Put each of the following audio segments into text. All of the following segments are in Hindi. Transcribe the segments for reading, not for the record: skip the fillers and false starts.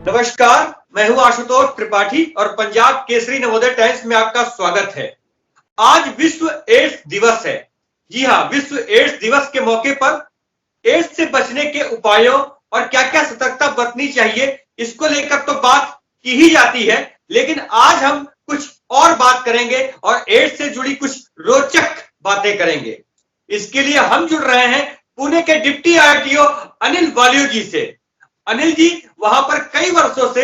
नमस्कार, मैं हूं आशुतोष त्रिपाठी और पंजाब केसरी नवोदय टाइम्स में आपका स्वागत है। आज विश्व एड्स दिवस है। जी हां, विश्व एड्स दिवस के मौके पर एड्स से बचने के उपायों और क्या-क्या सतर्कता बरतनी चाहिए, इसको लेकर तो बात की ही जाती है, लेकिन आज हम कुछ और बात करेंगे और एड्स से जुड़ी कुछ रोचक बातें करेंगे। इसके लिए हम जुड़ रहे हैं पुणे के डिप्टी आरटीओ अनिल वालियो जी से। अनिल जी वहां पर कई वर्षों से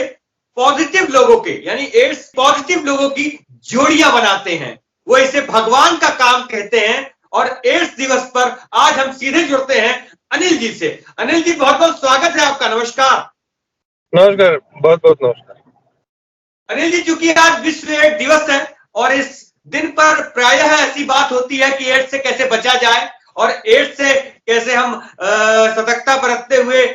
पॉजिटिव लोगों के यानी एड्स पॉजिटिव लोगों की जोड़ियां बनाते हैं। वो इसे भगवान का काम कहते हैं और एड्स दिवस पर आज हम सीधे जुड़ते हैं अनिल जी से। अनिल जी, बहुत बहुत स्वागत है आपका। नमस्कार। नमस्कार, बहुत बहुत नमस्कार। अनिल जी, चूंकि आज विश्व एड्स दिवस है और इस दिन पर प्रायः ऐसी बात होती है कि एड्स से कैसे बचा जाए और एड्स से कैसे हम सतर्कता बरतते हुए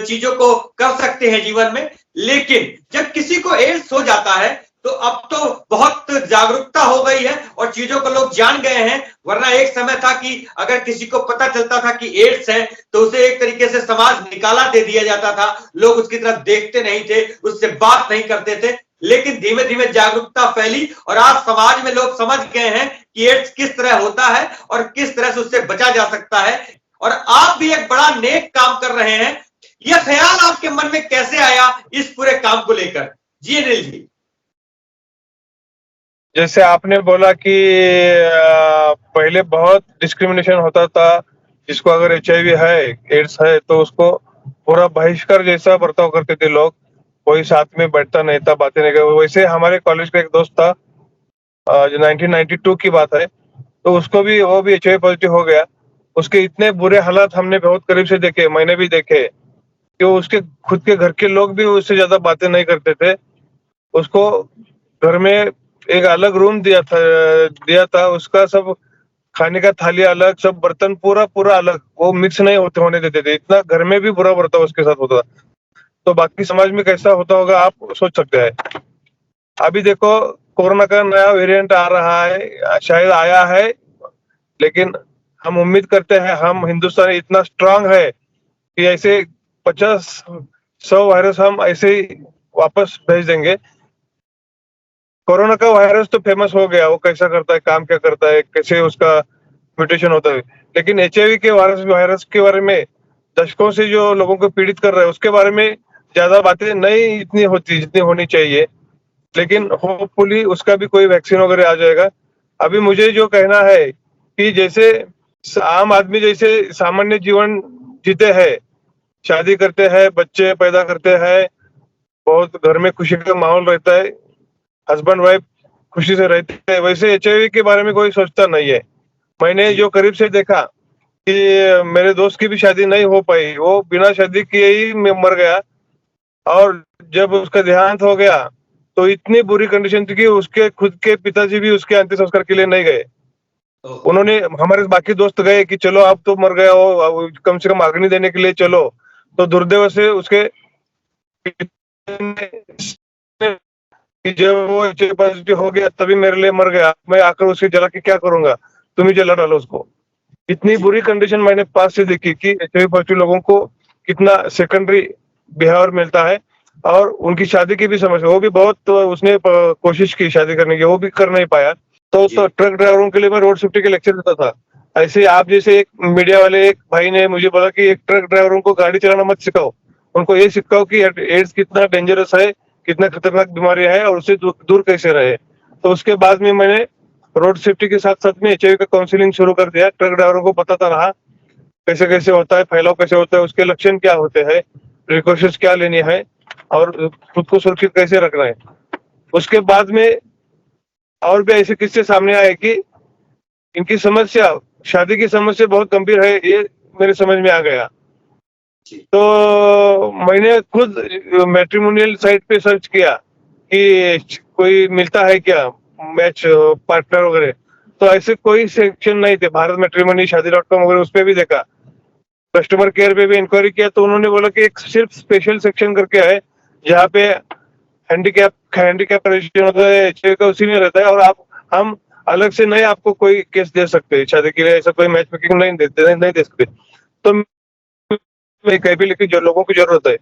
चीजों को कर सकते हैं जीवन में। लेकिन जब किसी को एड्स हो जाता है तो अब तो बहुत जागरूकता हो गई है और चीजों को लोग जान गए हैं। वरना एक समय था कि अगर किसी को पता चलता था कि एड्स है तो उसे एक तरीके से समाज निकाला दे दिया जाता था। लोग उसकी तरफ देखते नहीं थे, उससे बात नहीं करते थे। लेकिन धीमे धीमे जागरूकता फैली और आज समाज में लोग समझ गए हैं कि एड्स किस तरह होता है और किस तरह से उससे बचा जा सकता है। और आप भी एक बड़ा नेक काम कर रहे हैं। यह ख्याल आपके मन में कैसे आया इस पूरे काम को लेकर? जी अनिल जी। जैसे आपने बोला कि पहले बहुत डिस्क्रिमिनेशन होता था, जिसको अगर HIV है, एड्स है तो उसको पूरा बहिष्कार जैसा बर्ताव करते थे लोग। कोई साथ में बैठता नहीं था, बातें नहीं करता। वैसे हमारे कॉलेज का एक दोस्त था, जो 1992 की बात है, तो उसको भी वो भी HIV पॉजिटिव हो गया। उसके इतने बुरे हालात हमने बहुत करीब से देखे, मैंने भी देखे कि उसके खुद के घर के लोग भी उससे ज्यादा बातें नहीं करते थे। उसको घर में एक अलग रूम दिया था। उसका सब खाने का थाली अलग, सब बर्तन पूरा पूरा अलग, वो मिक्स नहीं होने देते थे। इतना घर में भी बुरा बर्ताव उसके साथ होता था। तो बाकी समाज में कैसा होता होगा आप सोच सकते हैं। अभी देखो, कोरोना का नया वेरिएंट आ रहा है, शायद आया है, लेकिन हम उम्मीद करते हैं, हम हिंदुस्तान इतना स्ट्रांग है कि ऐसे 50-100 वायरस हम ऐसे ही वापस भेज देंगे। कोरोना का वायरस तो फेमस हो गया, वो कैसा करता है, काम क्या करता है, कैसे उसका म्यूटेशन होता है। लेकिन HIV के वायरस के बारे में दशकों से जो लोगों को पीड़ित कर रहा है, उसके बारे में ज्यादा बातें नहीं इतनी होती जितनी होनी चाहिए। लेकिन होपफुली उसका भी कोई वैक्सीन वगैरह आ जाएगा। अभी मुझे जो कहना है कि जैसे आम आदमी जैसे सामान्य जीवन जीते हैं, शादी करते हैं, बच्चे पैदा करते हैं, बहुत घर में खुशी का माहौल रहता है, हस्बैंड वाइफ खुशी से रहते हैं, वैसे HIV के बारे में कोई सोचता नहीं है। मैंने जो करीब से देखा कि मेरे दोस्त की भी शादी नहीं हो पाई, वो बिना शादी किए ही मर गया। और जब उसका देहांत हो गया तो इतनी बुरी कंडीशन थी कि उसके खुद के पिताजी भी उसके अंतिम संस्कार के लिए नहीं गए। उन्होंने, हमारे बाकी दोस्त गए कि चलो आप तो मर गए हो, कम से कम अग्नि देने के लिए चलो। तो दुर्दैव से उसके कि जब वो HIV पॉजिटिव हो गया तभी मेरे लिए मर गया, मैं आकर उसे जला के क्या करूंगा, तुम ही जला डालो उसको। इतनी बुरी कंडीशन मैंने पास से देखी कि HIV पॉजिटिव लोगों को कितना सेकेंडरी बिहेवियर मिलता है। और उनकी शादी की भी समस्या, वो भी बहुत उसने कोशिश की शादी करने की, वो भी कर नहीं पाया। तो ट्रक ड्राइवरों के लिए मैं रोड सेफ्टी के लेक्चर देता था। ऐसे आप जैसे एक मीडिया वाले एक भाई ने मुझे बोला कि एक ट्रक ड्राइवरों को गाड़ी चलाना मत सिखाओ, उनको ये सिखाओ कि एड्स कितना डेंजरस है, कितना खतरनाक बीमारी है और उससे दूर कैसे रहे। तो उसके बाद में मैंने रोड सेफ्टी के साथ साथ में HIV का काउंसलिंग शुरू कर दिया। ट्रक ड्राइवरों को बताता रहा कैसे कैसे होता है, फैलाव कैसे होता है, उसके लक्षण क्या होते हैं, प्रिकॉशंस क्या लेनी है और खुद को सुरक्षित कैसे रखना है। उसके बाद में और भी ऐसे किस्से सामने आए कि इनकी समस्या, शादी की समस्या बहुत गंभीर है, ये मेरे समझ में आ गया। तो मैंने खुद मैट्रिमोनियल साइट पे सर्च किया कि कोई मिलता है क्या मैच पार्टनर वगैरह, तो ऐसे कोई सेक्शन नहीं थे। भारत मैट्रिमोनी, शादी.com वगैरह उस पे भी देखा, कस्टमर केयर पे भी इंक्वायरी किया, तो उन्होंने बोला कि एक सिर्फ स्पेशल सेक्शन करके है जहाँ पे हैंडीकैप रजिस्ट्रेशन होता है, HIV का उसी में रहता है। और हम अलग से नहीं आपको कोई केस दे सकते शादी के लिए, ऐसा कोई मैच मेकिंग नहीं दे सकते। तो कहीं भी लेकिन जो लोगों की जरूरत है,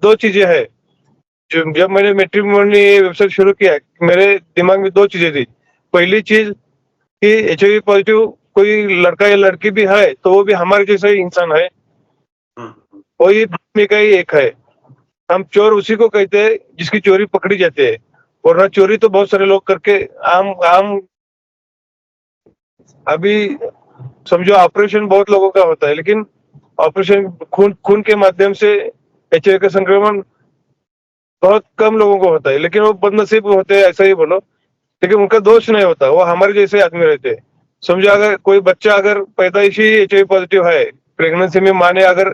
दो चीजें है, जब मैंने मैट्रिमोनी वेबसाइट शुरू किया, मेरे दिमाग में 2 चीजें थी। पहली चीज कि एचआईवी पॉजिटिव कोई लड़का या लड़की भी है तो वो भी हमारे जैसा ही इंसान है, वही आदमी का ही एक है। हम चोर उसी को कहते हैं जिसकी चोरी पकड़ी जाती है, वरना चोरी तो बहुत सारे लोग करके आम आम अभी समझो ऑपरेशन बहुत लोगों का होता है, लेकिन ऑपरेशन खून खून के माध्यम से एचआईवी का संक्रमण बहुत कम लोगों को होता है, लेकिन वो बदनसीब होते हैं ऐसा ही बोलो, लेकिन उनका दोष नहीं होता, वो हमारे जैसे आदमी रहते हैं। समझो अगर कोई बच्चा अगर पैदाइशी एचआईवी पॉजिटिव है, प्रेगनेंसी में माँ ने अगर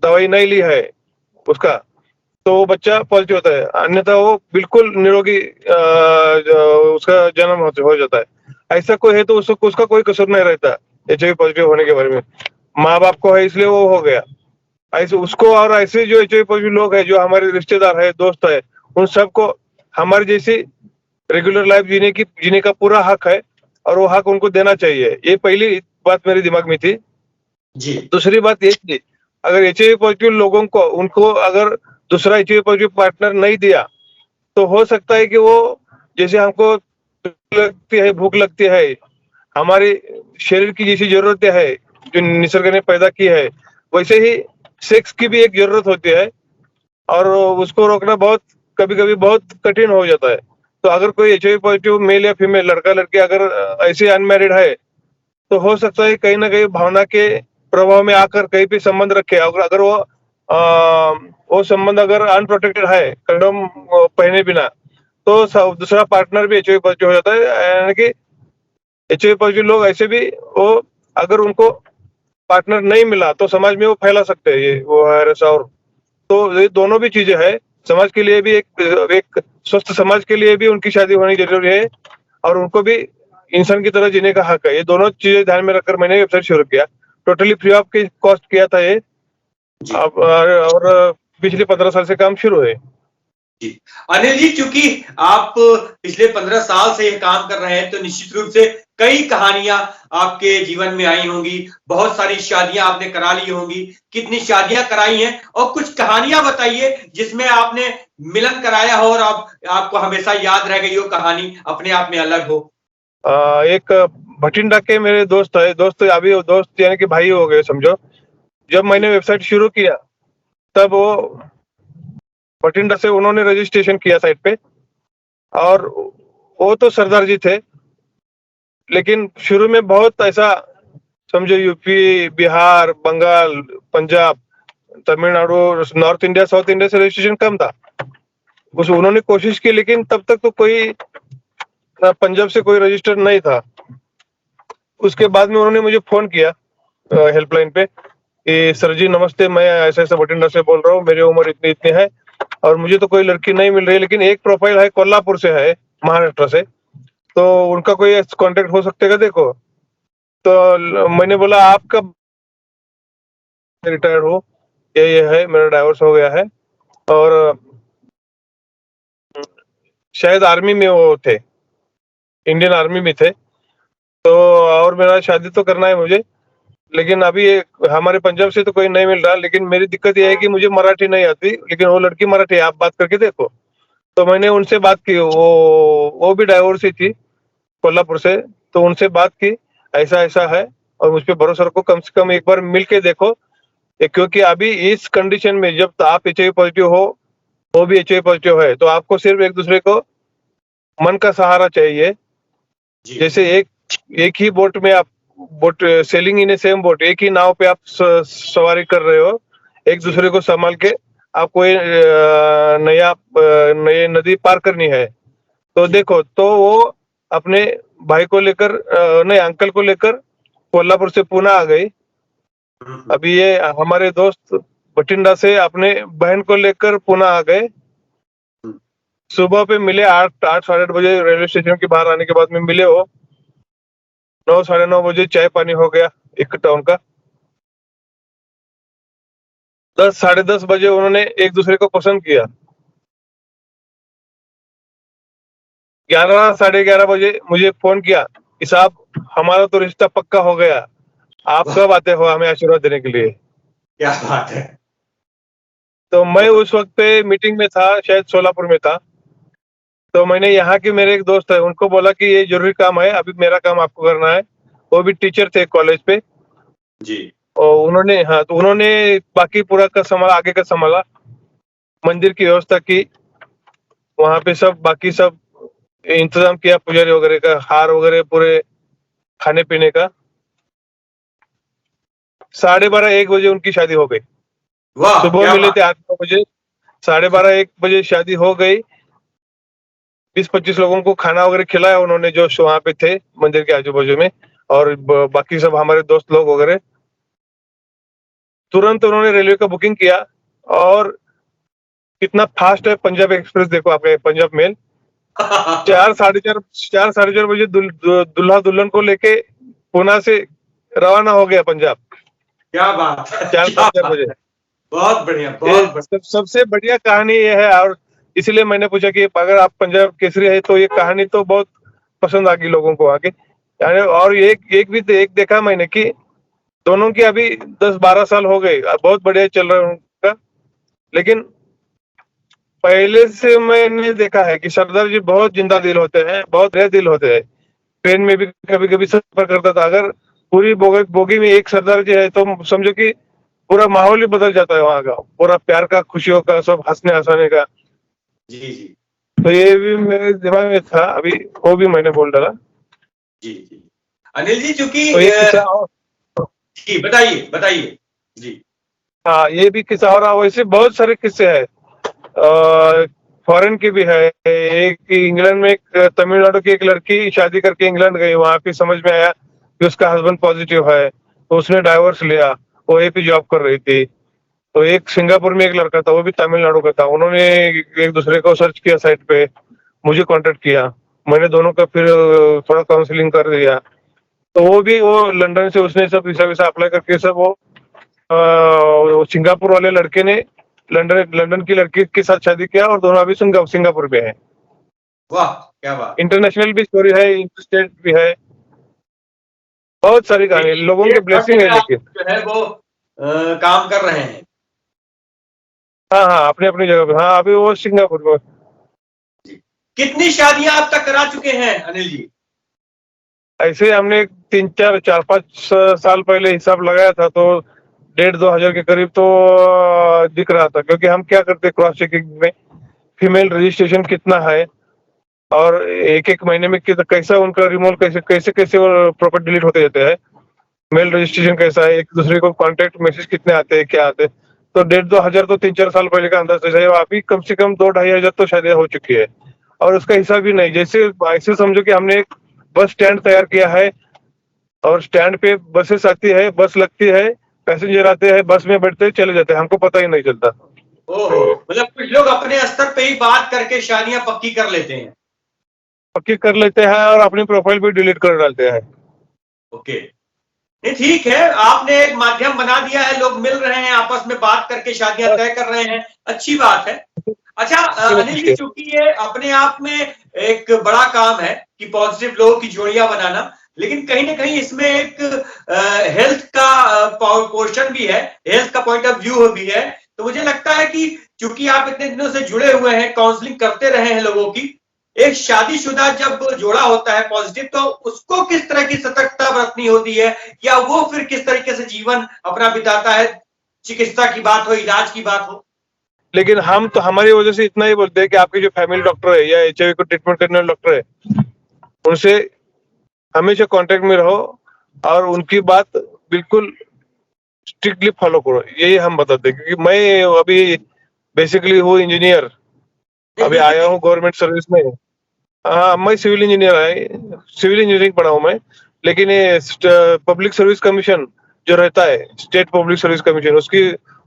दवाई नहीं ली है उसका, तो वो बच्चा पॉजिटिव होता है, अन्यथा वो बिल्कुल निरोगी उसका जन्म हो जाता है। ऐसा कोई है तो उसका कोई कसूर नहीं रहता एचआईवी पॉजिटिव होने के बारे में, माँ बाप को है इसलिए वो हो गया। ऐसे उसको और ऐसे जो एचआईवी पॉजिटिव लोग हैं जो हमारे रिश्तेदार है, दोस्त है, उन सबको हमारे जैसी रेगुलर लाइफ जीने का पूरा हक है और वो हक उनको देना चाहिए। ये पहली बात मेरे दिमाग में थी। जी दूसरी बात ये थी, अगर एचआईवी पॉजिटिव लोगों को उनको अगर दूसरा एचआईवी पॉजिटिव पार्टनर नहीं दिया तो हो सकता है कि वो जैसे हमको भूख लगती है, हमारी शरीर की जैसी जरूरतें है जो निसर्ग ने पैदा की है, वैसे ही सेक्स की भी एक जरूरत होती है और उसको रोकना बहुत कभी-कभी बहुत कठिन हो जाता है। तो अगर कोई एचआईवी पॉजिटिव मेल या फीमेल लड़का लड़की अगर ऐसे अनमैरिड है तो हो सकता है कहीं ना कहीं भावना के प्रभाव में आकर कहीं पे संबंध रखे, अगर अगर वो संबंध अगर अनप्रोटेक्टेड है कंडोम पहने बिना, तो दूसरा पार्टनर भी एचआईवी पॉजिटिव हो जाता है। यानी कि एचआईवी पॉजिटिव लोग ऐसे भी वो अगर उनको पार्टनर नहीं मिला तो समाज में वो फैला सकते हैं ये वो वायरस। और तो ये दोनों भी चीजें है, समाज के लिए भी एक स्वस्थ समाज के लिए भी उनकी शादी होनी जरूरी है और उनको भी इंसान की तरह जीने का हक है। ये दोनों चीजें ध्यान में रखकर मैंने वेबसाइट शुरू किया, टोटली फ्री ऑफ कॉस्ट किया था ये। जी अब और पिछले 15 साल से काम शुरू है। जी अनिल जी, चूंकि आप पिछले 15 साल से ये काम कर रहे हैं तो निश्चित रूप से कई कहानियां आपके जीवन में आई होंगी, बहुत सारी शादियां आपने करा ली होंगी। कितनी शादियां कराई हैं और कुछ कहानियां बताइए जिसमें आपने मिलन कराया हो और आपको हमेशा याद रह गई हो, कहानी अपने आप में अलग हो। एक भटिंडा के मेरे दोस्त है, दोस्त अभी वो दोस्त यानी कि भाई हो गए समझो। जब मैंने वेबसाइट शुरू किया तब वो भटिंडा से उन्होंने रजिस्ट्रेशन किया साइट पे और वो तो सरदार जी थे, लेकिन शुरू में बहुत ऐसा समझो UP, Bihar, Bengal, Punjab, Tamil Nadu, north India, south India से रजिस्ट्रेशन कम था। उस उन्होंने कोशिश की लेकिन तब तक तो कोई पंजाब से कोई रजिस्टर नहीं था। उसके बाद में उन्होंने मुझे फोन किया हेल्पलाइन पे कि सर जी नमस्ते, मैं ऐसा ऐसा भटिंडा से बोल रहा हूँ, मेरी उम्र इतनी इतनी है और मुझे तो कोई लड़की नहीं मिल रही, लेकिन एक प्रोफाइल है कोल्हापुर से है, महाराष्ट्र से, तो उनका कोई कांटेक्ट हो सकते का देखो। तो मैंने बोला आप कब रिटायर्ड हो? ये है, मेरा डाइवोर्स हो गया है और शायद आर्मी में वो थे, इंडियन आर्मी में थे, तो और मेरा शादी तो करना है मुझे, लेकिन अभी हमारे पंजाब से तो कोई नहीं मिल रहा। लेकिन मेरी दिक्कत ये है कि मुझे मराठी नहीं आती, लेकिन वो लड़की मराठी है, आप बात करके देखो। तो मैंने उनसे बात की, वो भी डाइवोर्स ही थी कोल्हापुर से, तो उनसे बात की ऐसा ऐसा है और मुझ पे भरोसा रखो, कम से कम एक बार मिल के देखो। क्योंकि अभी इस कंडीशन में जब आप एचआईवी पॉजिटिव हो, वो भी एचआईवी पॉजिटिव है, तो आपको सिर्फ एक दूसरे को मन का सहारा चाहिए। जैसे एक ही बोट में आप सेलिंग इन ए सेम बोट, एक ही नाव पे आप सवारी कर रहे हो, एक दूसरे को संभाल के आपको नई नदी पार करनी है। तो देखो, तो वो अपने भाई को लेकर नहीं अंकल को लेकर कोल्हापुर से पुणे आ गई। अभी ये हमारे दोस्त बठिंडा से अपने बहन को लेकर पुणे आ गए। सुबह पे मिले 8 साढ़े 8 बजे, रेलवे स्टेशन के बाहर आने के बाद में मिले। वो 9 साढ़े 9 बजे चाय पानी हो गया इकट्ठा उनका। 10 साढ़े 10 बजे उन्होंने एक दूसरे को पसंद किया। 11 साढ़े 11 बजे मुझे फोन किया कि साहब हमारा तो रिश्ता पक्का हो गया, आप कब आते हो हमें आशीर्वाद देने के लिए? क्या बात है। तो मैं उस वक्त पे मीटिंग में था, शायद सोलापुर में था। तो मैंने यहाँ के मेरे एक दोस्त है, उनको बोला कि ये जरूरी काम है, अभी मेरा काम आपको करना है। वो भी टीचर थे कॉलेज पे, जी। और उन्होंने बाकी पूरा का संभाला, आगे का संभाला, मंदिर की व्यवस्था की, वहाँ पे सब बाकी सब इंतजाम किया, पुजारी वगैरह का, हार वगैरह, पूरे खाने पीने का। 12:30-1 बजे उनकी शादी हो गई। वाह, सुबह क्या मिले बात। थे 8-9 बजे, 12:30-1 बजे शादी हो गई। 20-25 लोगों को खाना वगैरह खिलाया उन्होंने, जो वहाँ पे थे मंदिर के आजू बाजू में, और बाकी सब हमारे दोस्त लोग वगैरह। तुरंत उन्होंने रेलवे का बुकिंग किया, और कितना फास्ट है पंजाब एक्सप्रेस, देखो आपने, पंजाब मेल। 4 साढ़े 4 बजे दूल्हा दुल्हन को लेके पुणे से रवाना हो गया पंजाब। क्या बात है, 4 क्या साढ़े 4 बात बजे। है। बहुत बढ़िया, ये बहुत बढ़िया। सबसे बढ़िया कहानी ये है, और इसलिए मैंने पूछा कि अगर आप पंजाब केसरी है तो ये कहानी तो बहुत पसंद आ गई लोगों को आगे। यानी और एक देखा मैंने कि दोनों की अभी 10-12 साल हो गए, बहुत बढ़िया चल रहा है उनका। लेकिन पहले से मैंने देखा है कि सरदार जी बहुत जिंदा दिल होते हैं, बहुत रह दिल होते हैं। ट्रेन में भी कभी कभी सफर करता था, अगर पूरी बोगी में एक सरदार जी है तो समझो कि पूरा माहौल ही बदल जाता है वहाँ का, पूरा प्यार का, खुशियों का, सब हंसने हंसाने का। जी जी तो ये भी मेरे दिमाग में था, अभी वो भी मैंने बोल डाला। जी जी। अनिल जी, चूंकि तो ये किस्सा जी, बताइए बताइए। जी। हाँ, ये भी किस्सा, और वैसे बहुत सारे किस्से हैं, फॉरेन की भी है। एक इंग्लैंड में, एक तमिलनाडु की एक लड़की शादी करके इंग्लैंड गई, वहां पे समझ में आया कि उसका हस्बैंड पॉजिटिव है, तो उसने डाइवोर्स लिया। वो AP जॉब कर रही थी। तो एक सिंगापुर में एक लड़का था, वो भी तमिलनाडु का था, उन्होंने एक दूसरे को सर्च किया साइट पे, मुझे कांटेक्ट किया, मैंने दोनों का फिर थोड़ा काउंसलिंग कर दिया। तो वो लंदन से उसने सब वीसा वीसा अप्लाई करके सब वो सिंगापुर वाले लड़के ने लंदन की लड़की के साथ शादी किया, और दोनों अभी सिंगापुर में है। वाह, क्या बात। इंटरनेशनल भी स्टोरी है, इंटरस्टेट भी है, बहुत सारी कहानी, लोगों के हर ब्लेसिंग है जगह आप लेकिन। जो है वो काम कर रहे हैं। हाँ हाँ, अपनी अपनी जगह पे। हाँ, अभी वो सिंगापुर में। जी। कितनी शादियां आप तक करा चुके हैं अनिल जी? ऐसे हमने 3-4-4-5 साल पहले हिसाब लगाया था, तो 1,500-2,000 के करीब तो दिख रहा था, क्योंकि हम क्या करते क्रॉस चेकिंग में, फीमेल रजिस्ट्रेशन कितना है, और एक एक महीने में कैसा उनका रिमूवल, कैसे कैसे कैसे वो प्रॉपर डिलीट होते जाते हैं, मेल रजिस्ट्रेशन कैसा है, एक दूसरे को कांटेक्ट मैसेज कितने आते हैं, क्या आते हैं। तो 1,500-2,000 तो 3-4 साल पहले का अंदाज है, अभी कम से कम 2-2,500 तो शायद हो चुकी है, और उसका हिसाब भी नहीं। जैसे ऐसे समझो कि हमने एक बस स्टैंड तैयार किया है, और स्टैंड पे बसेस आती है, बस लगती है, पैसेंजर आते हैं, बस में बैठते हैं, चले जाते हैं, हमको पता ही नहीं चलता। ओहो, मतलब कुछ लोग अपने स्तर पे ही बात करके शादियां पक्की कर लेते हैं। पक्की कर लेते हैं, और अपनी प्रोफाइल भी डिलीट कर डालते हैं। ओके। नहीं, ठीक है, आपने एक माध्यम बना दिया है, लोग मिल रहे हैं, आपस में बात करके शादियां तय कर रहे हैं, अच्छी बात है। अच्छा अनिल जी, चूंकि ये अपने आप में एक बड़ा काम है कि पॉजिटिव लोगों की जोड़ियां बनाना, लेकिन कहीं ना कहीं इसमें एक हेल्थ का पोर्शन भी है, हेल्थ का पॉइंट ऑफ व्यू भी है। तो मुझे लगता है कि चूंकि आप इतने दिनों से जुड़े हुए हैं, काउंसलिंग करते रहे हैं लोगों की, एक शादीशुदा जब जोड़ा होता है पॉजिटिव, तो उसको किस तरह की सतर्कता बरतनी होती है, या वो फिर किस तरीके से जीवन अपना बिताता है, चिकित्सा की बात हो, इलाज की बात हो? लेकिन हम तो हमारी वजह से इतना ही बोलते हैं कि आपके जो फैमिली डॉक्टर है, या HIV को ट्रीटमेंट करने वाले डॉक्टर है, उनसे हमेशा कांटेक्ट में रहो, और उनकी बात बिल्कुल स्ट्रिक्टली फॉलो करो, यही हम बताते हैं। क्योंकि मैं अभी बेसिकली हूँ इंजीनियर, अभी आया हूँ गवर्नमेंट सर्विस में। हाँ, मैं सिविल इंजीनियर है, सिविल इंजीनियरिंग पढ़ा हूँ मैं। लेकिन ये पब्लिक सर्विस कमीशन जो रहता है, स्टेट पब्लिक सर्विस कमीशन,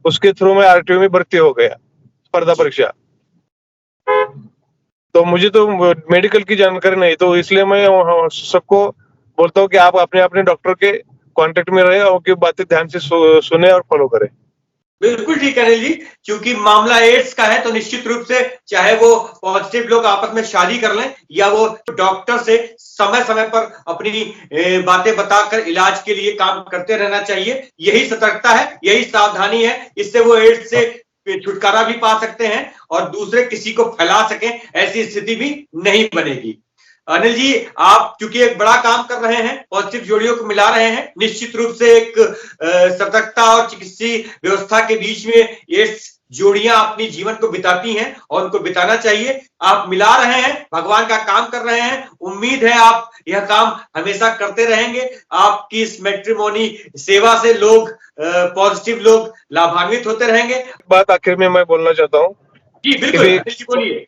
उसके थ्रू में RTO में भर्ती हो गया, स्पर्धा परीक्षा। तो मुझे तो मेडिकल की जानकारी नहीं, तो इसलिए मैं सबको बोलता हूँ कि आप अपने अपने डॉक्टर के कांटेक्ट में रहे, और उनकी बातें ध्यान से सुने और फॉलो करें। बिल्कुल ठीक है अनिल जी, क्योंकि मामला एड्स का है तो निश्चित रूप से चाहे वो पॉजिटिव लोग आपस में शादी कर लें, या वो डॉक्टर से समय समय पर अपनी बातें बताकर इलाज के लिए काम करते रहना चाहिए। यही सतर्कता है, यही सावधानी है, इससे वो एड्स से छुटकारा भी पा सकते हैं और दूसरे किसी को फैला सकें, ऐसी स्थिति भी नहीं बनेगी। अनिल जी, आप चूंकि एक बड़ा काम कर रहे हैं, पॉजिटिव जोड़ियों को मिला रहे हैं, निश्चित रूप से एक सतर्कता और चिकित्सीय व्यवस्था के बीच में एड्स जोड़ियां अपनी जीवन को बिताती हैं और उनको बिताना चाहिए। आप मिला रहे हैं, भगवान का काम कर रहे हैं, उम्मीद है आप यह काम हमेशा करते रहेंगे। आपकी इस मैट्रिमोनी सेवा से लोग पॉजिटिव लोग लाभान्वित होते रहेंगे। बात आखिर में मैं बोलना चाहता हूँ। जी बिल्कुल, अनिल जी बोलिए।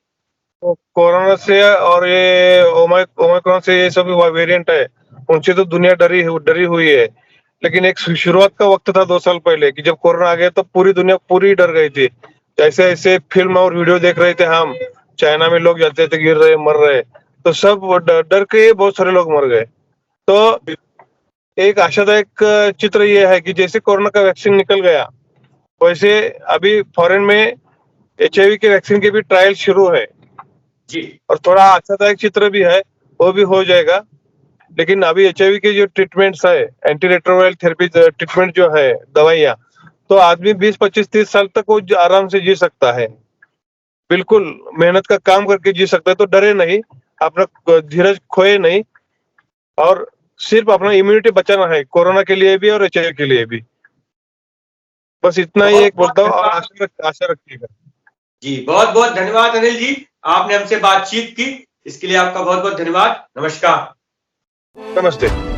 कोरोना से और ये ओमिक्रॉन से ये सब वेरिएंट है, उनसे तो दुनिया डरी हुई है। लेकिन एक शुरुआत का वक्त था 2 साल पहले कि जब कोरोना आ गया तो पूरी दुनिया पूरी डर गई थी। जैसे ऐसे फिल्म और वीडियो देख रहे थे हम, चाइना में लोग जाते थे, गिर रहे, मर रहे, तो सब डर के बहुत सारे लोग मर गए। तो एक आशादायक चित्र ये है कि जैसे कोरोना का वैक्सीन निकल गया, वैसे अभी फॉरेन में HIV के वैक्सीन के भी ट्रायल शुरू है जी। और थोड़ा आशादायक चित्र भी है, वो भी हो जाएगा। लेकिन अभी HIV के जो ट्रीटमेंट्स है, एंटी रेट्रोवायरल थेरेपी ट्रीटमेंट जो है, दवाइयाँ, तो आदमी 20, 25, 30 साल तक वो आराम से जी सकता है। बिल्कुल मेहनत का काम करके जी सकता है, तो डरे नहीं, अपना धीरज खोए नहीं और सिर्फ अपना इम्यूनिटी बचाना है, कोरोना के लिए भी और HIV के लिए भी। बस इतना ही एक बोलता हूँ और आशा रखिएगा। जी बहुत बहुत धन्यवाद अनिल जी, आपने हमसे बातचीत की, इसके लिए आपका बहुत बहुत धन्यवाद। नमस्कार। नमस्ते।